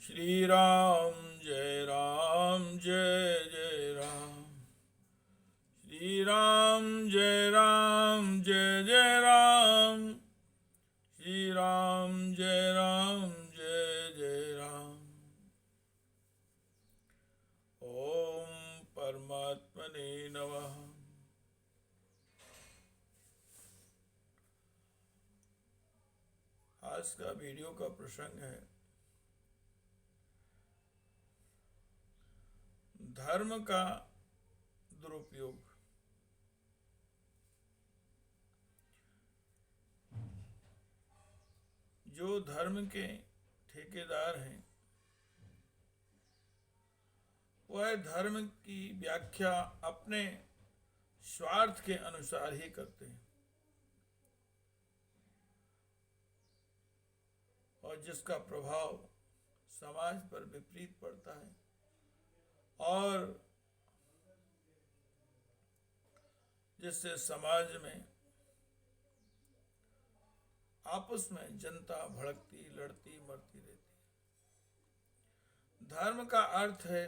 श्री राम जय जय राम। श्री राम जय जय राम। श्री राम जय जय राम। ओम परमात्मने नमः। आज का वीडियो का प्रसंग है धर्म का दुरुपयोग। जो धर्म के ठेकेदार हैं वह धर्म की व्याख्या अपने स्वार्थ के अनुसार ही करते हैं और जिसका प्रभाव समाज पर विपरीत पड़ता है और जिससे समाज में आपस में जनता भड़कती, लड़ती, मरती रहती है। धर्म का अर्थ है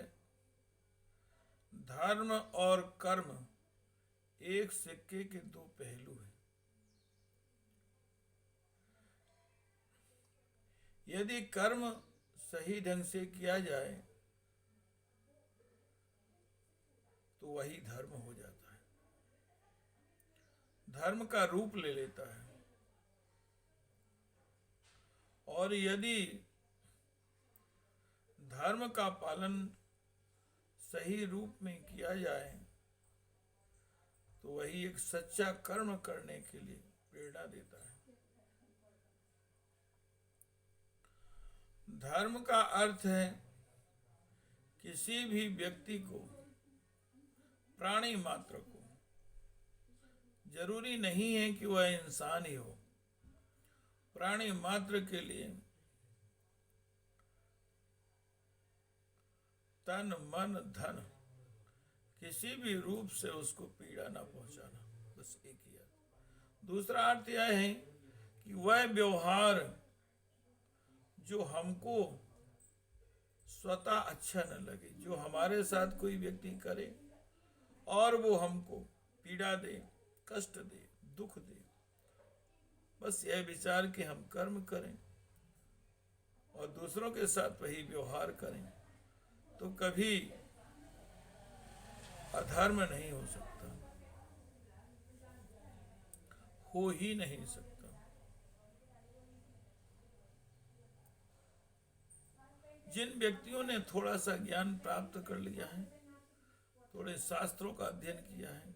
धर्म और कर्म एक सिक्के के दो पहलू हैं। यदि कर्म सही ढंग से किया जाए तो वही धर्म हो जाता है, धर्म का रूप ले लेता है। और यदि धर्म का पालन सही रूप में किया जाए तो वही एक सच्चा कर्म करने के लिए प्रेरणा देता है। धर्म का अर्थ है किसी भी व्यक्ति को, प्राणी मात्र को, जरूरी नहीं है कि वह इंसान ही हो, प्राणी मात्र के लिए तन मन धन किसी भी रूप से उसको पीड़ा ना पहुंचाना, बस एक ही अर्थ। दूसरा अर्थ यह है कि वह व्यवहार जो हमको स्वतः अच्छा न लगे, जो हमारे साथ कोई व्यक्ति करे और वो हमको पीड़ा दे, कष्ट दे, दुख दे, बस यह विचार कि हम कर्म करें और दूसरों के साथ वही व्यवहार करें तो कभी अधर्म नहीं हो सकता, हो ही नहीं सकता। जिन व्यक्तियों ने थोड़ा सा ज्ञान प्राप्त कर लिया है, थोड़े शास्त्रों का अध्ययन किया है,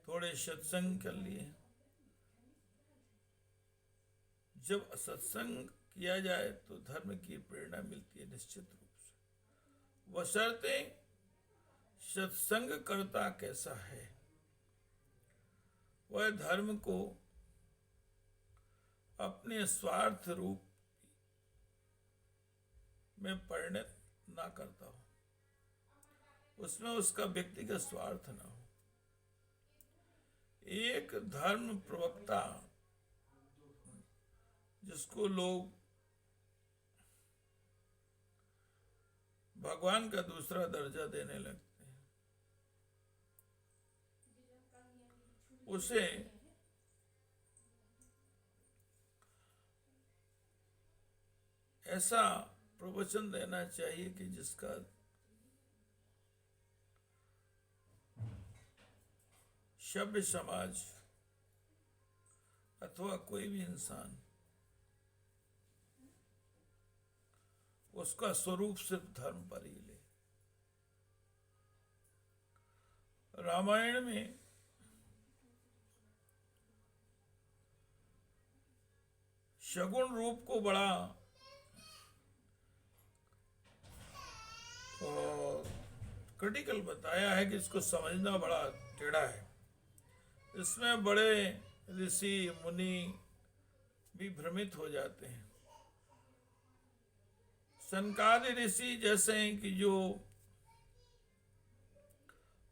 थोड़े सत्संग कर लिए, जब सत्संग किया जाए तो धर्म की प्रेरणा मिलती है निश्चित रूप से, बशर्ते सत्संग करता कैसा है, वह धर्म को अपने स्वार्थ रूप में परिणत ना करता हो, उसमें उसका व्यक्तिगत स्वार्थ ना हो। एक धर्म प्रवक्ता जिसको लोग भगवान का दूसरा दर्जा देने लगते हैं, उसे ऐसा प्रवचन देना चाहिए कि जिसका सभ्य समाज अथवा कोई भी इंसान उसका स्वरूप सिर्फ धर्म पर ही ले। रामायण में सगुण रूप को बड़ा क्रिटिकल बताया है कि इसको समझना बड़ा टेढ़ा है। इसमें बड़े ऋषि मुनि भी भ्रमित हो जाते हैं। सनकादि ऋषि जैसे हैं कि जो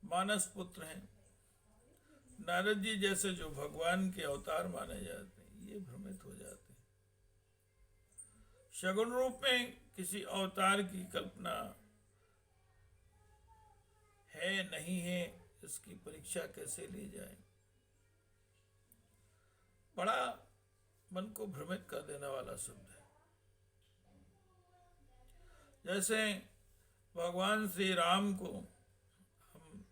मानस पुत्र हैं, नारद जी जैसे जो भगवान के अवतार माने जाते हैं, ये भ्रमित हो जाते हैं। सगुण रूप में किसी अवतार की कल्पना है नहीं है, इसकी परीक्षा कैसे ली जाए। बड़ा मन को भ्रमित कर देने वाला शब्द है। जैसे भगवान श्री राम को हम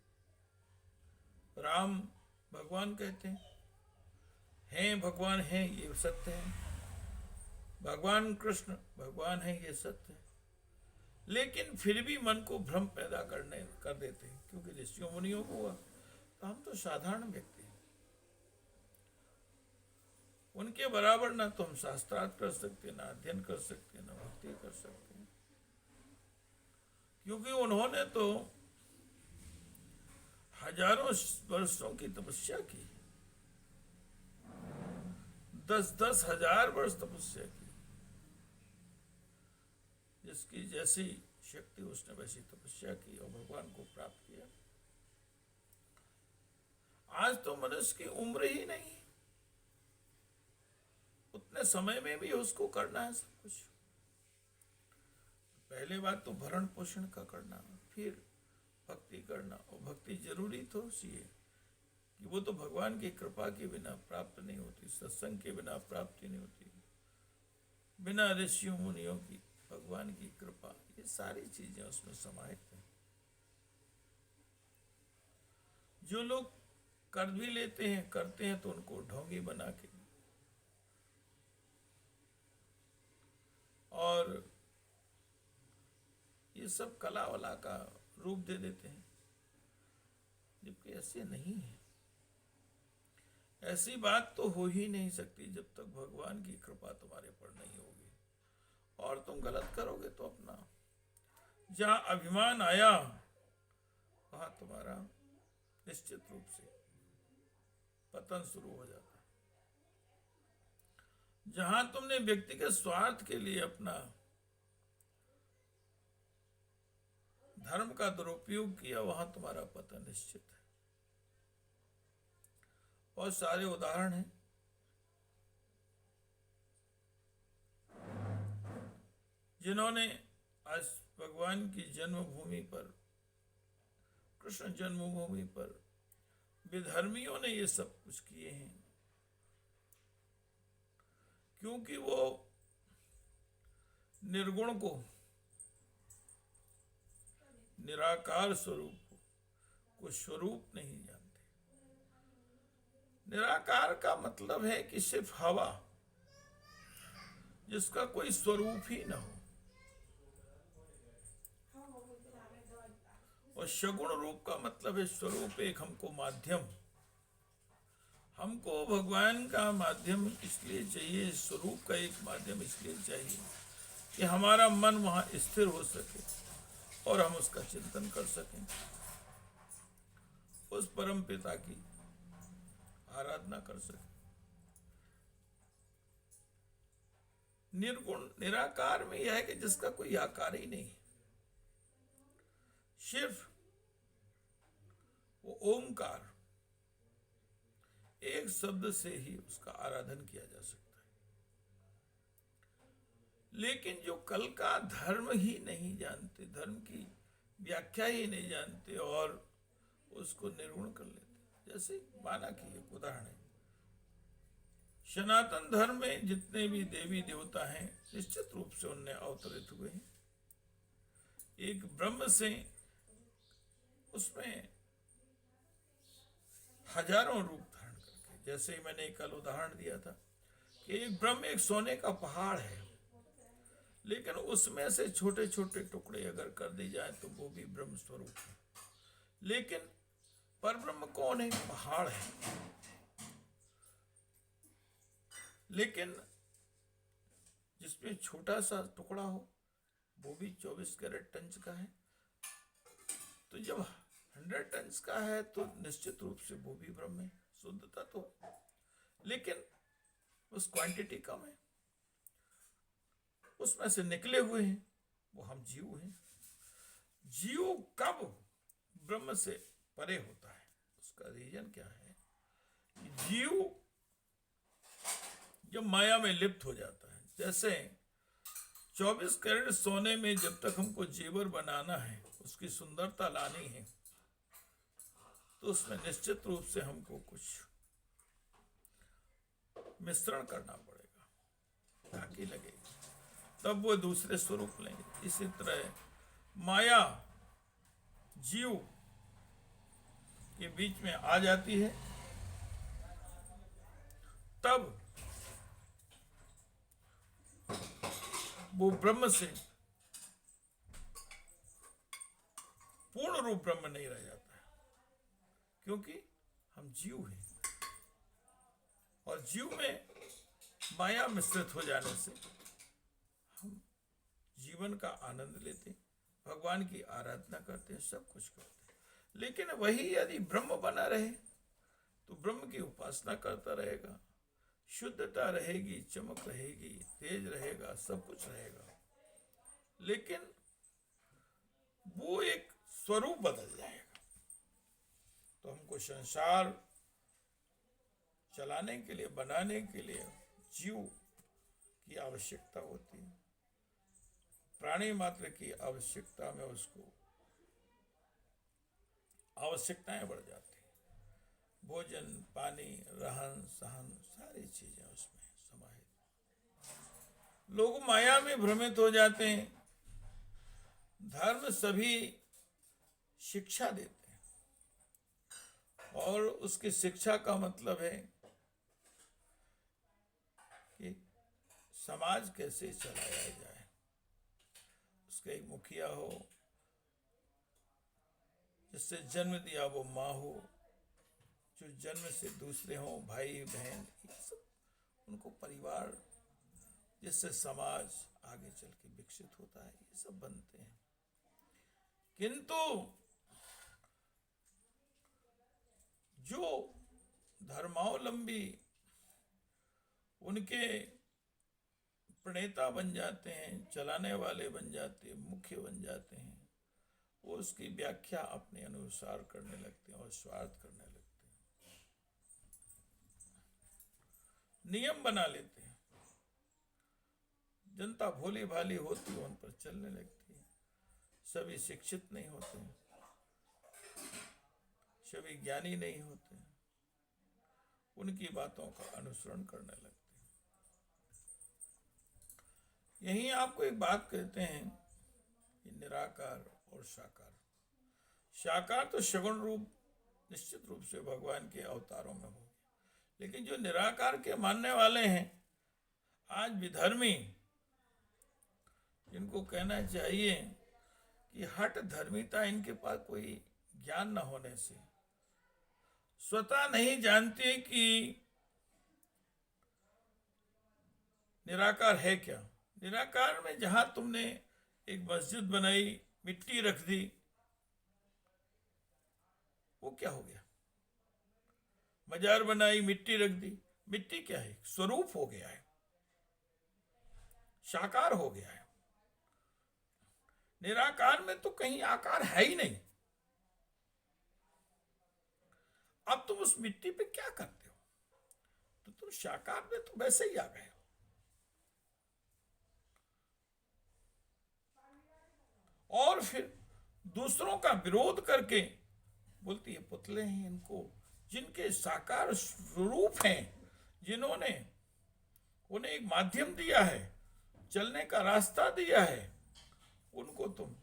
राम भगवान कहते हैं भगवान हैं, ये सत्य है। भगवान कृष्ण भगवान है, ये सत्य है। लेकिन फिर भी मन को भ्रम पैदा कर देते हैं, क्योंकि ऋषियों मुनियों को हुआ, तो हम तो साधारण व्यक्ति हैं। उनके बराबर ना तो हम शास्त्रार्थ कर सकते, ना अध्ययन कर सकते, ना भक्ति कर सकते हैं, क्योंकि उन्होंने तो हजारों वर्षों की तपस्या की, 10-10 हजार वर्ष तपस्या की। जिसकी जैसी शक्ति उसने वैसी तपस्या की और भगवान को प्राप्त किया। आज तो मनुष्य की उम्र ही नहीं, उतने समय में भी उसको करना है सब कुछ। पहले बात तो भरण पोषण का करना, फिर भक्ति करना। और भक्ति जरूरी तो सी है कि वो तो भगवान की कृपा के बिना प्राप्त नहीं होती, सत्संग के बिना प्राप्ति नहीं होती, बिना ऋषियों मुनियों की भगवान की कृपा, ये सारी चीजें उसमें समाहित हैं। जो लोग कर भी लेते हैं, करते हैं तो उनको ढोंगी बना के और ये सब कला वाला का रूप दे देते हैं, जबकि ऐसे नहीं है। ऐसी बात तो हो ही नहीं सकती जब तक भगवान की कृपा तुम्हारे पर नहीं होगी। और तुम गलत करोगे तो अपना जहां अभिमान आया वहां तुम्हारा निश्चित रूप से पतन शुरू हो जाता है। जहां तुमने व्यक्तिगत स्वार्थ के लिए अपना धर्म का दुरुपयोग किया, वहां तुम्हारा पतन निश्चित है। बहुत सारे उदाहरण हैं। जिन्होंने आज भगवान की जन्मभूमि पर, कृष्ण जन्मभूमि पर विधर्मियों ने ये सब कुछ किए हैं, क्योंकि वो निर्गुण को, निराकार स्वरूप को स्वरूप नहीं जानते। निराकार का मतलब है कि सिर्फ हवा, जिसका कोई स्वरूप ही न हो। और सगुण रूप का मतलब है स्वरूप, एक हमको माध्यम। हमको भगवान का माध्यम इसलिए चाहिए, स्वरूप का एक माध्यम इसलिए चाहिए कि हमारा मन वहां स्थिर हो सके और हम उसका चिंतन कर सकें, उस परम पिता की आराधना कर सकें। निर्गुण निराकार में यह है कि जिसका कोई आकार ही नहीं, सिर्फ वो ओमकार, एक शब्द से ही उसका आराधन किया जा सकता है। लेकिन जो कल का धर्म ही नहीं जानते, धर्म की व्याख्या ही नहीं जानते और उसको निर्गुण कर लेते, जैसे माना कि एक उदाहरण है, सनातन धर्म में जितने भी देवी देवता हैं निश्चित रूप से उनने अवतरित हुए हैं एक ब्रह्म से। उसमें हजारों रूप धारण करके, जैसे मैंने कल उदाहरण दिया था कि एक ब्रह्म एक सोने का पहाड़ है, लेकिन उसमें से छोटे छोटे टुकड़े अगर कर दी जाए तो वो भी ब्रह्म स्वरूप है। लेकिन परब्रह्म कौन है? पहाड़ है। लेकिन जिसमें छोटा सा टुकड़ा हो वो भी 24 कैरेट टंच का है, तो जब 100 टन्स का है तो निश्चित रूप से वो भी ब्रह्म है, शुद्धता तो, लेकिन उस क्वांटिटी कम है, उसमें से निकले हुए हैं वो हम जीव हैं। जीव कब ब्रह्म से परे होता है, उसका रीजन क्या है कि जीव जब माया में लिप्त हो जाता है, जैसे 24 कैरेट सोने में जब तक हमको जेवर बनाना है, उसकी सुंदरता लानी है, तो उसमें निश्चित रूप से हमको कुछ मिश्रण करना पड़ेगा ताकि लगेगी, तब वो दूसरे स्वरूप लेंगे। इसी तरह माया जीव के बीच में आ जाती है, तब वो ब्रह्म से पूर्ण रूप ब्रह्म नहीं रह जाता है, क्योंकि हम जीव हैं और जीव में माया मिश्रित हो जाने से हम जीवन का आनंद लेते, भगवान की आराधना करते हैं, सब कुछ करते हैं। लेकिन वही यदि ब्रह्म बना रहे तो ब्रह्म की उपासना करता रहेगा, शुद्धता रहेगी, चमक रहेगी, तेज रहेगा, सब कुछ रहेगा, लेकिन वो एक स्वरूप बदल जाएगा। तो हमको संसार चलाने के लिए, बनाने के लिए जीव की आवश्यकता होती है, प्राणी मात्र की आवश्यकता में उसको आवश्यकताएं बढ़ जाती हैं। भोजन, पानी, रहन सहन, सारी चीजें उसमें समाहित। लोग माया में भ्रमित हो जाते हैं। धर्म सभी शिक्षा देते हैं और उसकी शिक्षा का मतलब है कि समाज कैसे चलाया जाए, उसका एक मुखिया हो, जिससे जन्म दिया वो माँ हो, जो जन्म से दूसरे हो, भाई बहन, ये सब उनको परिवार, जिससे समाज आगे चल के विकसित होता है, ये सब बनते हैं। किंतु जो धर्मावलंबी उनके प्रणेता बन जाते हैं, चलाने वाले बन जाते हैं, मुख्य बन जाते हैं, वो उसकी व्याख्या अपने अनुसार करने लगते हैं और स्वार्थ करने लगते हैं, नियम बना लेते हैं। जनता भोली भाली होती है, उन पर चलने लगती है। सभी शिक्षित नहीं होते, सभी ज्ञानी नहीं होते, उनकी बातों का अनुसरण करने लगते हैं। यही आपको एक बात कहते हैं कि निराकार और साकार। साकार तो सगुण रूप निश्चित रूप से भगवान के अवतारों में हो, लेकिन जो निराकार के मानने वाले हैं आज विधर्मी, जिनको कहना चाहिए कि हट धर्मिता, इनके पास कोई ज्ञान न होने से स्वतः नहीं जानते कि निराकार है क्या। निराकार में जहां तुमने एक मस्जिद बनाई, मिट्टी रख दी, वो क्या हो गया? मजार बनाई, मिट्टी रख दी, मिट्टी क्या है? स्वरूप हो गया है, साकार हो गया है। निराकार में तो कहीं आकार है ही नहीं। अब तुम उस मिट्टी पे क्या करते हो? तो तुम साकार में तो वैसे ही आ गए हो। और फिर दूसरों का विरोध करके बोलती है पुतले हैं इनको, जिनके साकार स्वरूप हैं, जिन्होंने उन्हें एक माध्यम दिया है, चलने का रास्ता दिया है, उनको तुम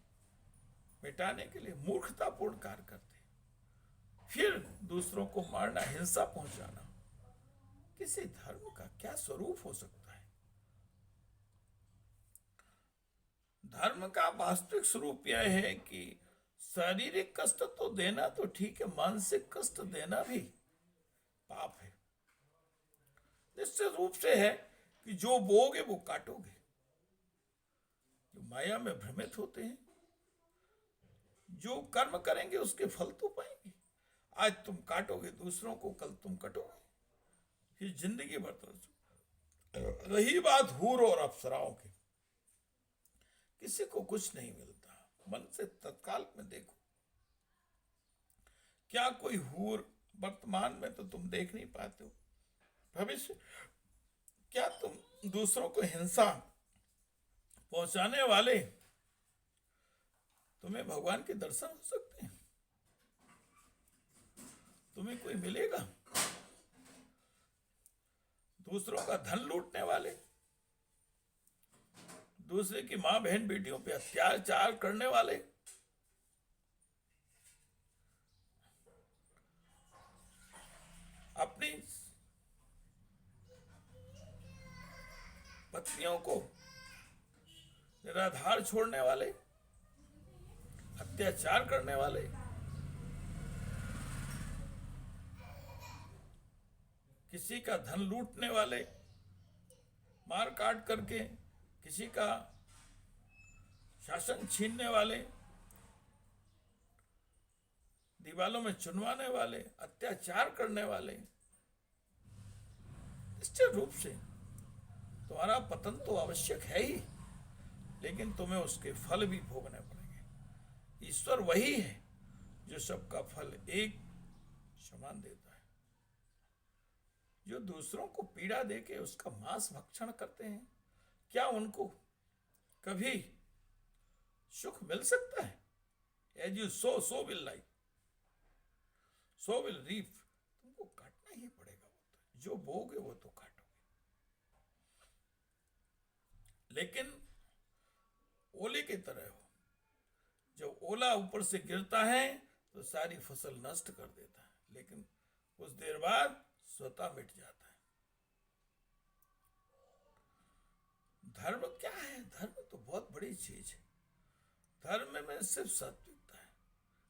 मिटाने के लिए मूर्खतापूर्ण कार्य करते। फिर दूसरों को मारना, हिंसा पहुंचाना, किसी धर्म का क्या स्वरूप हो सकता है? धर्म का वास्तविक स्वरूप यह है कि शारीरिक कष्ट तो देना तो ठीक है, मानसिक कष्ट देना भी पाप है। निश्चित रूप से है कि जो बोगे वो काटोगे। जो माया में भ्रमित होते हैं, जो कर्म करेंगे उसके फल तो पाएंगे। आज तुम काटोगे दूसरों को, कल तुम कटोगे, फिर जिंदगी भर तरस। रही बात हूर और अप्सराओं की, किसी को कुछ नहीं मिलता। मन से तत्काल में देखो, क्या कोई हूर वर्तमान में तो तुम देख नहीं पाते हो, भविष्य क्या तुम दूसरों को हिंसा पहुंचाने वाले तुम्हें भगवान के दर्शन हो सकते हैं? तुम्हें कोई मिलेगा? दूसरों का धन लूटने वाले, दूसरे की मां बहन बेटियों पे अत्याचार करने वाले, अपनी पत्नियों को निराधार छोड़ने वाले, अत्याचार करने वाले, किसी का धन लूटने वाले, मार काट करके किसी का शासन छीनने वाले, दीवालों में चुनवाने वाले, अत्याचार करने वाले, निश्चित रूप से तुम्हारा पतन तो आवश्यक है ही, लेकिन तुम्हें उसके फल भी भोगने पड़ेंगे। ईश्वर वही है जो सबका फल एक समान देता है। जो दूसरों को पीड़ा देके उसका मांस भक्षण करते हैं, क्या उनको कभी सुख मिल सकता है? As you sow so will like, so will reap. तुमको काटना ही पड़ेगा, वो तो जो बोगे वो तो काटोगे। लेकिन ओले की तरह हो, जब ओला ऊपर से गिरता है तो सारी फसल नष्ट कर देता है, लेकिन कुछ देर बाद स्वतः मिट जाता है। धर्म क्या है? धर्म तो बहुत बड़ी चीज है। धर्म में सिर्फ सात्विकता है,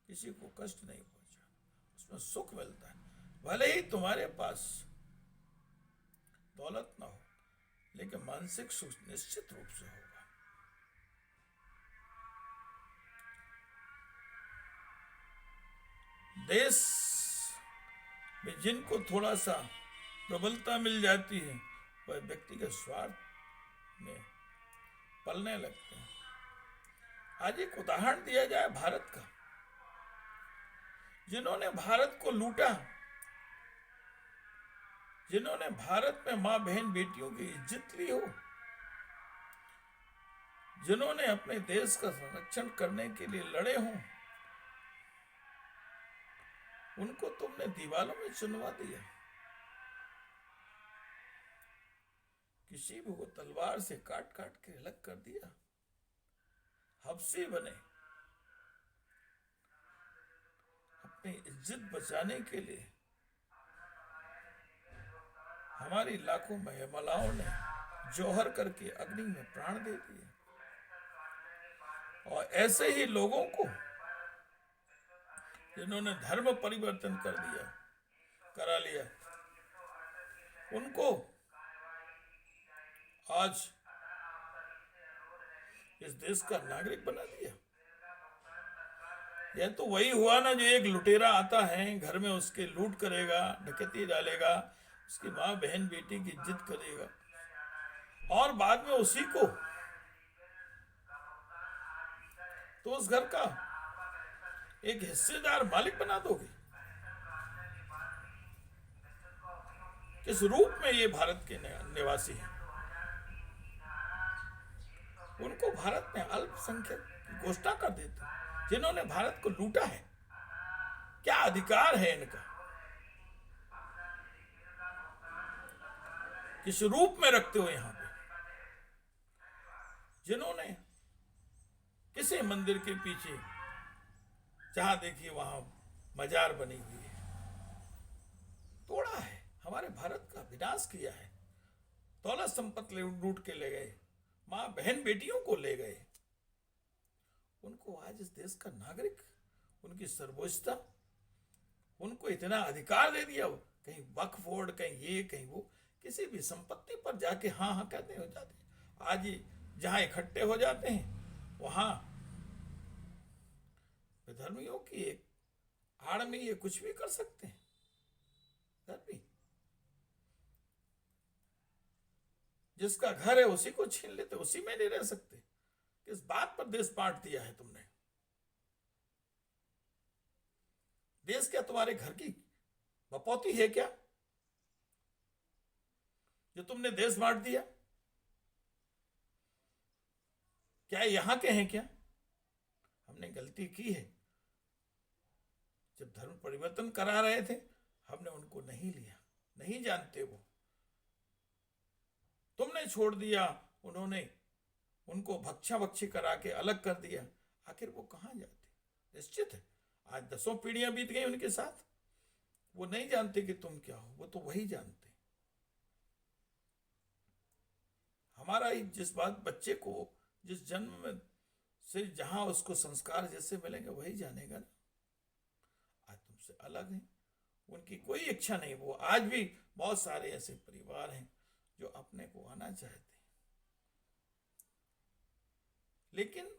किसी को कष्ट नहीं पहुंचाना, उसमें सुख मिलता है। भले ही तुम्हारे पास दौलत ना हो, लेकिन मानसिक सुख निश्चित रूप से होगा। देश में जिनको थोड़ा सा प्रबलता मिल जाती है, वह व्यक्तिगत स्वार्थ में पलने लगते हैं। आज एक उदाहरण दिया जाए भारत का। जिन्होंने भारत को लूटा, जिन्होंने भारत में मां बहन बेटियों की इज्जत ली हो, जिन्होंने अपने देश का संरक्षण करने के लिए लड़े हों, उनको तुमने दीवालों में चुनवा दिया। किसी भी को तलवार से काट काट के अलग कर दिया। हबसी बने, अपनी इज्जत बचाने के लिए हमारी लाखों महिलाओं ने जौहर करके अग्नि में प्राण दे दिए। और ऐसे ही लोगों को जिन्होंने धर्म परिवर्तन करा लिया, उनको आज इस देश का नागरिक बना दिया। यह तो वही हुआ ना, जो एक लुटेरा आता है, घर में उसके लूट करेगा, डकैती डालेगा, उसकी माँ बहन बेटी की इज्जत करेगा, और बाद में उसी को तो उस घर का एक हिस्सेदार मालिक बना दोगे। किस रूप में ये भारत के निवासी हैं? उनको भारत में अल्पसंख्यक की घोषणा कर देते हैं, जिन्होंने भारत को लूटा है। क्या अधिकार है इनका? किस रूप में रखते हो यहां पे? जिन्होंने किसी मंदिर के पीछे जहां देखिए वहां मजार बनी हुई है, तोड़ा है, हमारे भारत का विनाश किया है। दौलत संपत्ति लूट के ले गए, मां बहन बेटियों को ले गए। उनको आज इस देश का नागरिक, उनकी सर्वोच्चता, उनको इतना अधिकार दे दिया। कहीं वक्फ बोर्ड, कहीं ये कहीं वो, किसी भी संपत्ति पर जाके हाँ हाँ कहते हो जाते। आज जहां इकट्ठे हो जाते हैं वहां धर्मियों की एक आड़ में ये कुछ भी कर सकते हैं। धर्मी जिसका घर है उसी को छीन लेते, उसी में नहीं रह सकते। किस बात पर देश बांट दिया है तुमने? देश क्या तुम्हारे घर की बपौती है क्या, जो तुमने देश बांट दिया? क्या यहाँ के हैं क्या? हमने गलती की है। जब धर्म परिवर्तन करा रहे थे हमने उनको नहीं लिया, नहीं जानते वो, तुमने छोड़ दिया, उन्होंने उनको भक्षा भक्षी करा के अलग कर दिया। आखिर वो कहाँ जाते? निश्चित है आज 10 पीढ़ियां बीत गई उनके साथ, वो नहीं जानते कि तुम क्या हो, वो तो वही जानते। हमारा जिस बात बच्चे को जिस जन्म में से जहां उसको संस्कार जैसे मिलेंगे वही जानेगा ना। आज तुमसे अलग है, उनकी कोई इच्छा नहीं। वो आज भी बहुत सारे ऐसे परिवार हैं जो अपने को आना चाहते हैं, लेकिन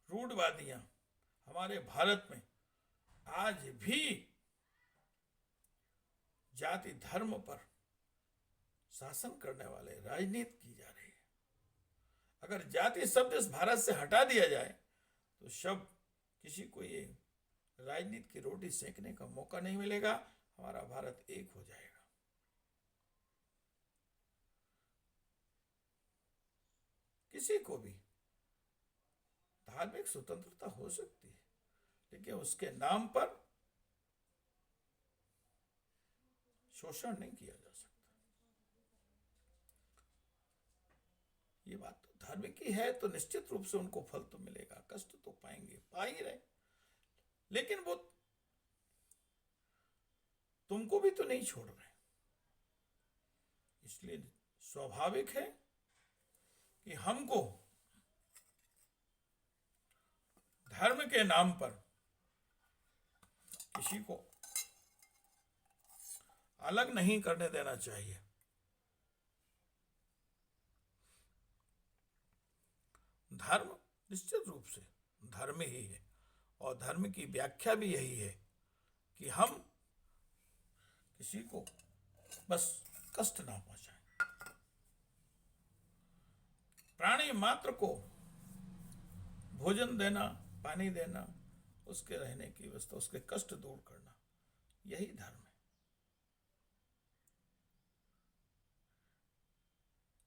रूढ़वादियां हमारे भारत में आज भी जाति धर्म पर शासन करने वाले राजनीति की जा रही है। अगर जाति शब्द इस भारत से हटा दिया जाए तो शब्द किसी को ये राजनीति की रोटी सेकने का मौका नहीं मिलेगा, हमारा भारत एक हो जाएगा। किसी को भी धार्मिक स्वतंत्रता हो सकती है, लेकिन उसके नाम पर शोषण नहीं किया जा सकता। ये बात तो धार्मिक ही है, तो निश्चित रूप से उनको फल तो मिलेगा, कष्ट तो पाएंगे, पा ही रहे, लेकिन वो तुमको भी तो नहीं छोड़ रहे। इसलिए स्वाभाविक है कि हमको धर्म के नाम पर किसी को अलग नहीं करने देना चाहिए। धर्म निश्चित रूप से धर्म ही है, और धर्म की व्याख्या भी यही है कि हम किसी को बस कष्ट ना पहुंचाएं। प्राणी मात्र को भोजन देना, पानी देना, उसके रहने की व्यवस्था, उसके कष्ट दूर करना, यही धर्म है।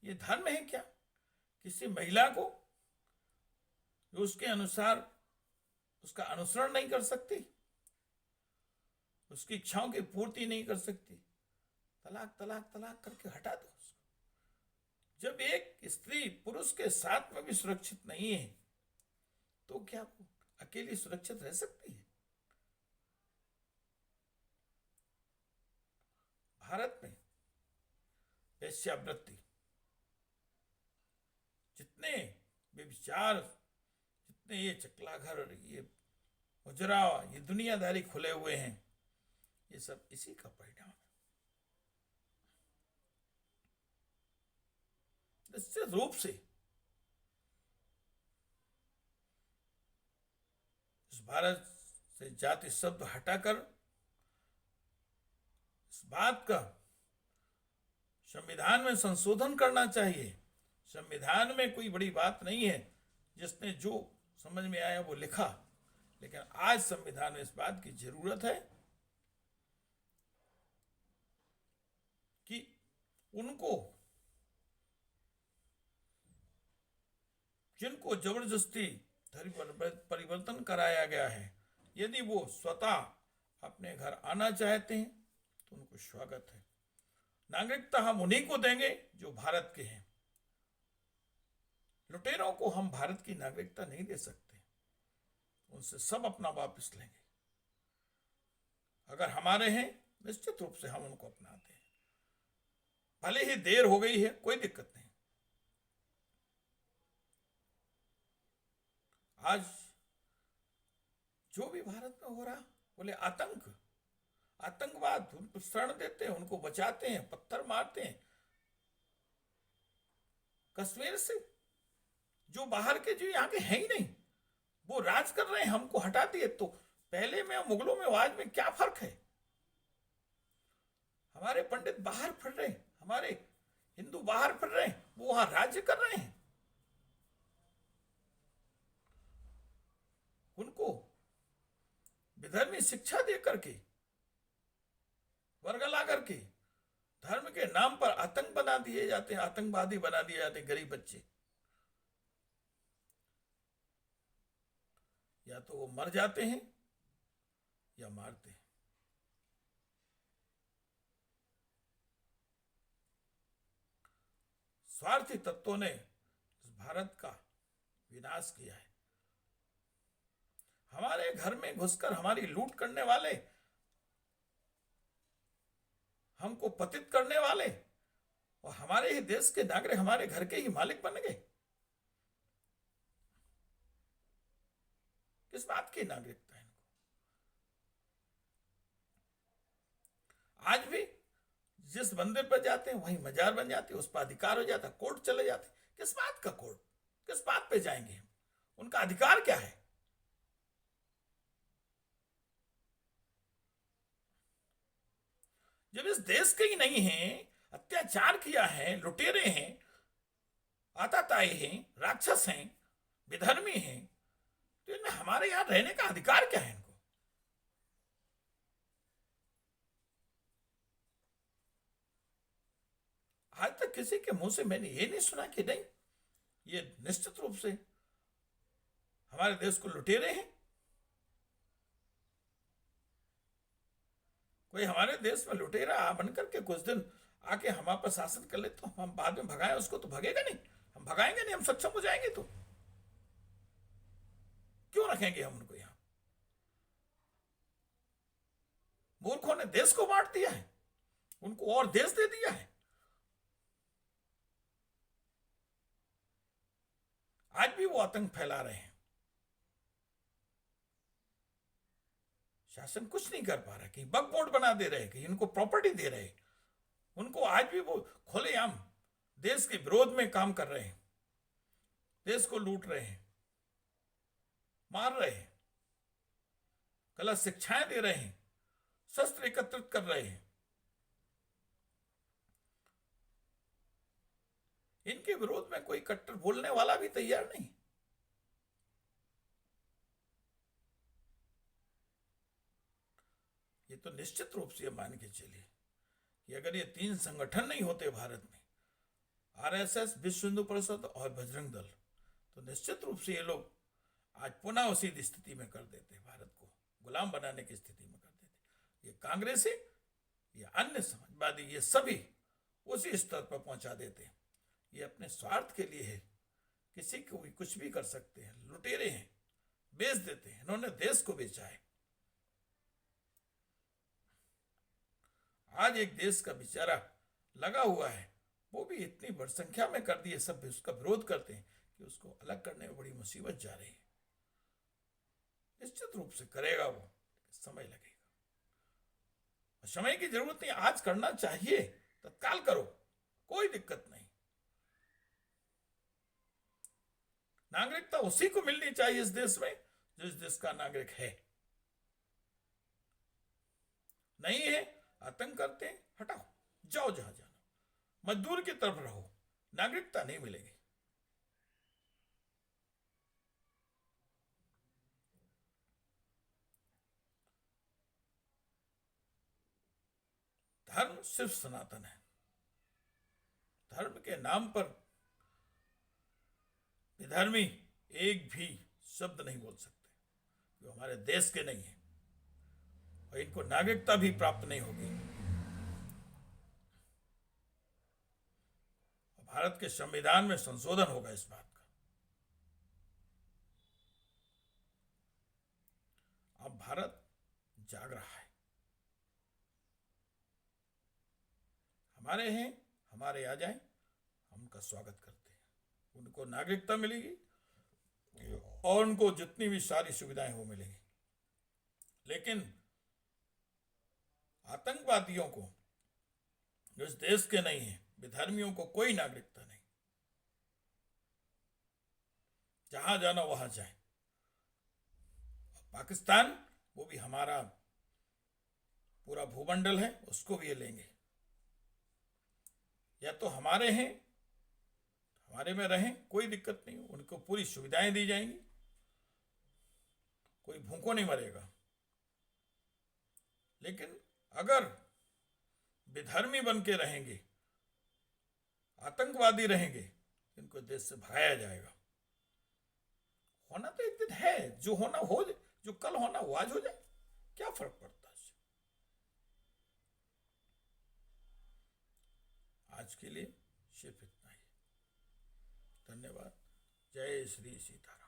ये धर्म है क्या? किसी महिला को जो उसके अनुसार उसका अनुसरण नहीं कर सकती, उसकी इच्छाओं की पूर्ति नहीं कर सकती, तलाक तलाक तलाक करके हटा दो उसको। जब एक स्त्री पुरुष के साथ में भी सुरक्षित नहीं है तो क्या वो अकेली सुरक्षित रह सकती है? भारत में वेश्यावृत्ति, जितने व्यभिचार, जितने ये चकलाघर, ये मुजरा, ये दुनियादारी खुले हुए हैं, ये सब इसी का परिणाम है। निश्चित रूप से इस भारत से जाति शब्द हटाकर इस बात का संविधान में संशोधन करना चाहिए। संविधान में कोई बड़ी बात नहीं है, जिसने जो समझ में आया वो लिखा, लेकिन आज संविधान में इस बात की जरूरत है कि उनको, जिनको जबरदस्ती धर्म परिवर्तन कराया गया है, यदि वो स्वतः अपने घर आना चाहते हैं तो उनको स्वागत है। नागरिकता हम उन्हीं को देंगे जो भारत के हैं। लुटेरों को हम भारत की नागरिकता नहीं दे सकते, उनसे सब अपना वापस लेंगे। अगर हमारे हैं निश्चित रूप से हम उनको अपनाते हैं, भले ही देर हो गई है, कोई दिक्कत नहीं। आज जो भी भारत में हो रहा, बोले आतंकवाद, उनको शरण देते हैं, उनको बचाते हैं, पत्थर मारते हैं। कश्मीर से जो बाहर के, जो यहाँ के हैं ही नहीं, वो राज कर रहे हैं, हमको हटा दिए। तो पहले में मुगलों में आज में क्या फर्क है? हमारे पंडित बाहर फिर रहे हैं, हमारे हिंदू बाहर फिर रहे हैं, वो वहां राज्य कर रहे हैं। उनको विधर्मी शिक्षा दे करके, वर्गला करके, धर्म के नाम पर आतंक बना दिए जाते हैं, आतंकवादी बना दिए जाते हैं गरीब बच्चे। या तो वो मर जाते हैं या मारते हैं। स्वार्थी तत्वों ने इस भारत का विनाश किया है। हमारे घर में घुसकर हमारी लूट करने वाले, हमको पतित करने वाले, और हमारे ही देश के नागरिक हमारे घर के ही मालिक बन गए। किस बात की नागरिकता है इनको? आज भी जिस मंदिर पर जाते हैं वहीं मजार बन जाती है, उस पर अधिकार हो जाता है, कोर्ट चले जाते हैं। किस बात का कोर्ट? किस बात पे जाएंगे हम? उनका अधिकार क्या है? जब इस देश के ही नहीं है, अत्याचार किया है, लुटेरे हैं, आताताई हैं, राक्षस हैं, विधर्मी हैं, तो इनमें हमारे यहां रहने का अधिकार क्या है इनको? आज तक किसी के मुंह से मैंने ये नहीं सुना कि नहीं, ये निश्चित रूप से हमारे देश को लुटेरे हैं। कोई हमारे देश में लुटेरा बनकर के कुछ दिन आके हमारे पर शासन कर ले तो हम बाद में भगाएं उसको, तो भगेगा नहीं। हम भगाएंगे नहीं, हम सक्षम हो जाएंगे तो क्यों रखेंगे हम उनको यहां? मूर्खों ने देश को बांट दिया है, उनको और देश दे दिया है। आज भी वो आतंक फैला रहे हैं। शासन कुछ नहीं कर पा रहा, कहीं बग बोर्ड बना दे रहे, कहीं इनको प्रॉपर्टी दे रहे। उनको आज भी वो खुलेआम देश के विरोध में काम कर रहे हैं, देश को लूट रहे हैं, मार रहे हैं, गलत शिक्षाएं दे रहे हैं, शस्त्र एकत्रित कर रहे हैं। इनके विरोध में कोई कट्टर बोलने वाला भी तैयार नहीं। ये तो निश्चित रूप से मान के चलिए कि अगर ये तीन संगठन नहीं होते भारत में, आरएसएस, विश्व हिंदू परिषद और बजरंग दल, तो निश्चित रूप से ये लोग आज पुनः उसी स्थिति में कर देते, भारत को गुलाम बनाने की स्थिति में कर देते। ये कांग्रेसी, ये अन्य समाजवादी, ये सभी उसी स्तर पर पहुंचा देते हैं। ये अपने स्वार्थ के लिए है, किसी को भी कुछ भी कर सकते हैं, लुटेरे हैं, बेच देते हैं। इन्होंने देश को बेचा है। आज एक देश का बेचारा लगा हुआ है, वो भी इतनी बड़ी संख्या में कर दिए, सब उसका विरोध करते हैं कि उसको अलग करने में बड़ी मुसीबत जा रही है। निश्चित रूप से करेगा वो, समय लगेगा। समय की जरूरत नहीं, आज करना चाहिए, तत्काल करो, कोई दिक्कत नहीं। नागरिकता उसी को मिलनी चाहिए इस देश में जो इस देश का नागरिक है। नहीं है, आतंक करते हैं, हटाओ, जाओ जहां जाना, मजदूर की तरफ रहो, नागरिकता नहीं मिलेगी। धर्म सिर्फ सनातन है। धर्म के नाम पर विधर्मी एक भी शब्द नहीं बोल सकते, जो हमारे देश के नहीं है, और इनको नागरिकता भी प्राप्त नहीं होगी। भारत के संविधान में संशोधन होगा इस बात का। अब भारत जाग रहा है। हमारे हैं, हमारे आ जाएं, हम उनका स्वागत करते हैं। उनको नागरिकता मिलेगी और उनको जितनी भी सारी सुविधाएं वो मिलेंगी। लेकिन आतंकवादियों को, जो इस देश के नहीं है, विधर्मियों को कोई नागरिकता नहीं। जहां जाना वहां जाए। पाकिस्तान, वो भी हमारा पूरा भूमंडल है, उसको भी ये लेंगे। या तो हमारे हैं, हमारे में रहें, कोई दिक्कत नहीं, उनको पूरी सुविधाएं दी जाएंगी, कोई भूखों नहीं मरेगा। लेकिन अगर विधर्मी बन के रहेंगे, आतंकवादी रहेंगे, इनको देश से भगाया जाएगा। होना तो एक दिन है, जो होना हो जाए, जो कल होना वो आज हो जाए, क्या फर्क पड़ता है। आज के लिए सिर्फ इतना ही। धन्यवाद। जय श्री सीताराम।